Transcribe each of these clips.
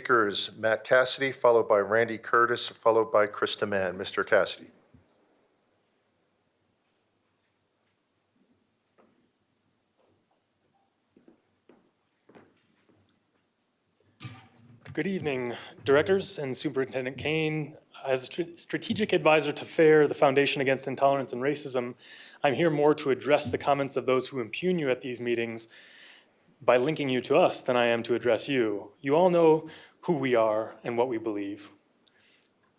Speaker is Matt Cassidy, followed by Randy Curtis, followed by Krista Mann. Mr. Cassidy. Good evening, directors and Superintendent Kane. As a strategic advisor to FAIR, the Foundation Against Intolerance and Racism, I'm here more to address the comments of those who impugn you at these meetings by linking you to us than I am to address you. You all know who we are and what we believe,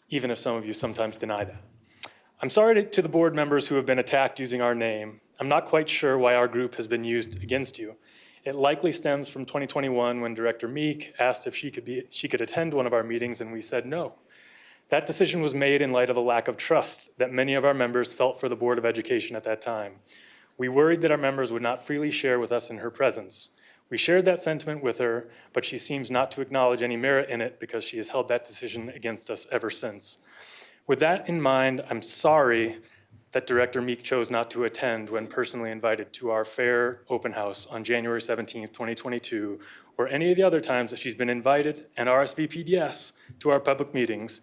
even if some of you sometimes deny that. I'm sorry to the board members who have been attacked using our name. I'm not quite sure why our group has been used against you. It likely stems from 2021 when Director Meek asked if she could attend one of our meetings and we said no. That decision was made in light of a lack of trust that many of our members felt for the Board of Education at that time. We worried that our members would not freely share with us in her presence. We shared that sentiment with her, but she seems not to acknowledge any merit in it because she has held that decision against us ever since. With that in mind, I'm sorry that Director Meek chose not to attend when personally invited to our FAIR open house on January 17th, 2022, or any of the other times that she's been invited and RSVP'd yes to our public meetings.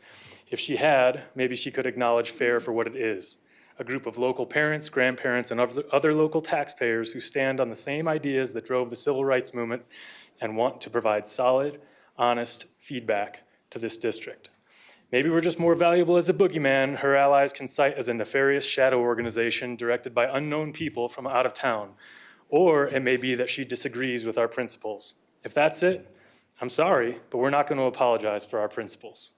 If she had, maybe she could acknowledge FAIR for what it is, a group of local parents, grandparents, and other local taxpayers who stand on the same ideas that drove the civil rights movement and want to provide solid, honest feedback to this district. Maybe we're just more valuable as a boogeyman her allies can cite as a nefarious shadow organization directed by unknown people from out of town. Or it may be that she disagrees with our principles. If that's it, I'm sorry, but we're not going to apologize for our principles.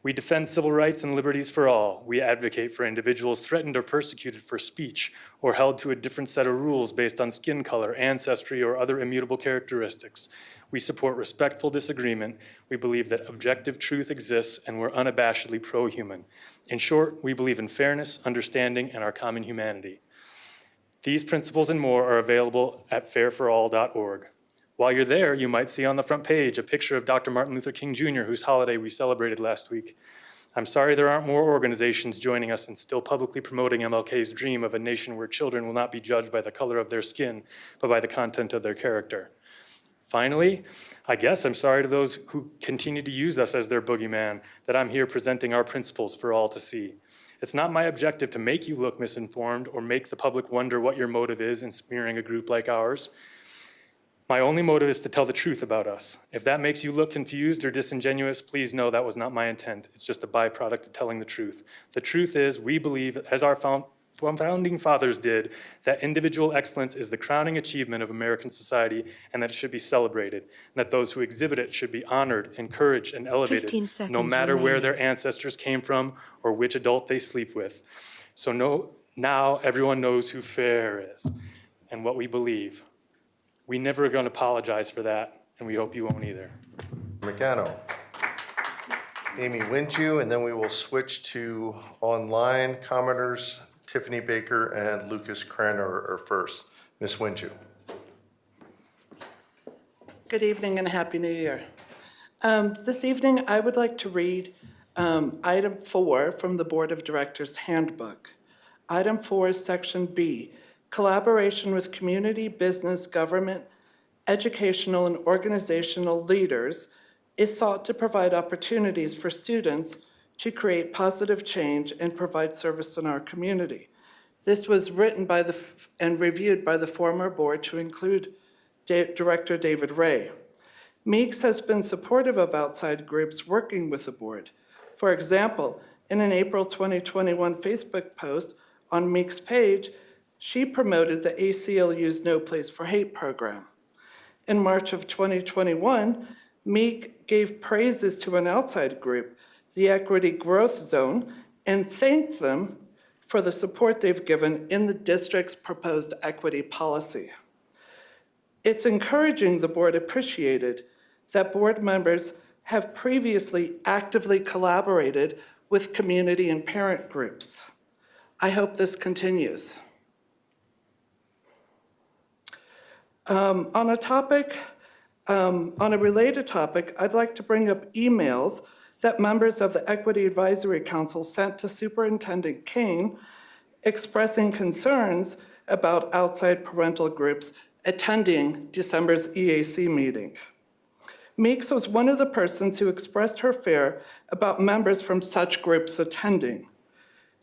We defend civil rights and liberties for all. We advocate for individuals threatened or persecuted for speech or held to a different set of rules based on skin color, ancestry, or other immutable characteristics. We support respectful disagreement. We believe that objective truth exists and we're unabashedly pro-human. In short, we believe in fairness, understanding, and our common humanity. These principles and more are available at fairforall.org. While you're there, you might see on the front page a picture of Dr. Martin Luther King Jr., whose holiday we celebrated last week. I'm sorry there aren't more organizations joining us and still publicly promoting MLK's dream of a nation where children will not be judged by the color of their skin, but by the content of their character. Finally, I guess I'm sorry to those who continue to use us as their boogeyman, that I'm here presenting our principles for all to see. It's not my objective to make you look misinformed or make the public wonder what your motive is in smearing a group like ours. My only motive is to tell the truth about us. If that makes you look confused or disingenuous, please know that was not my intent. It's just a byproduct of telling the truth. The truth is, we believe, as our founding fathers did, that individual excellence is the crowning achievement of American society and that it should be celebrated, and that those who exhibit it should be honored, encouraged, and elevated, no matter where their ancestors came from or which adult they sleep with. So now everyone knows who FAIR is and what we believe. We never are going to apologize for that, and we hope you won't either. McGanno. Amy Winju, and then we will switch to online commenters. Tiffany Baker and Lucas Cranner are first. Ms. Winju. Good evening and Happy New Year. This evening, I would like to read item 4 from the Board of Directors Handbook. Item 4 is Section B. Collaboration with community, business, government, educational, and organizational leaders is sought to provide opportunities for students to create positive change and provide service in our community. This was written by and reviewed by the former board to include Director David Ray. Meeks has been supportive of outside groups working with the board. For example, in an April 2021 Facebook post on Meeks' page, she promoted the ACLU's No Place for Hate program. In March of 2021, Meek gave praises to an outside group, the Equity Growth Zone, and thanked them for the support they've given in the district's proposed equity policy. It's encouraging the board appreciated that board members have previously actively collaborated with community and parent groups. I hope this continues. On a related topic, I'd like to bring up emails that members of the Equity Advisory Council sent to Superintendent Kane expressing concerns about outside parental groups attending December's EAC meeting. Meeks was one of the persons who expressed her fear about members from such groups attending.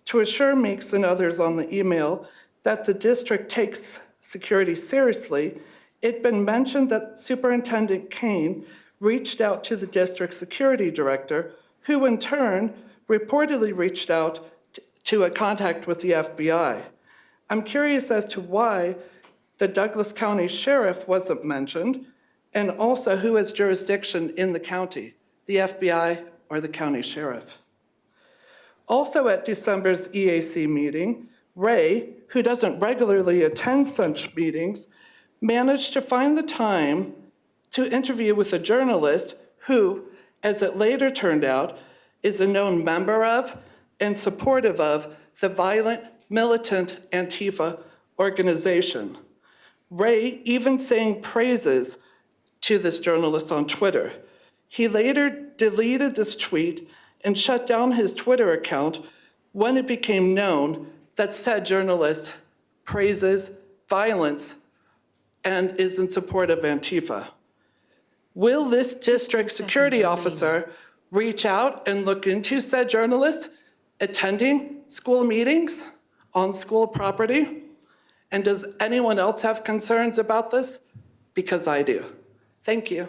To assure Meeks and others on the email that the district takes security seriously, it'd been mentioned that Superintendent Kane reached out to the district security director, who in turn reportedly reached out to a contact with the FBI. I'm curious as to why the Douglas County Sheriff wasn't mentioned, and also who has jurisdiction in the county, the FBI or the county sheriff. Also at December's EAC meeting, Ray, who doesn't regularly attend such meetings, managed to find the time to interview with a journalist who, as it later turned out, is a known member of and supportive of the violent, militant Antifa organization. Ray even sang praises to this journalist on Twitter. He later deleted this tweet and shut down his Twitter account when it became known that said journalist praises violence and is in support of Antifa. Will this district security officer reach out and look into said journalist attending school meetings on school property? And does anyone else have concerns about this? Because I do. Thank you.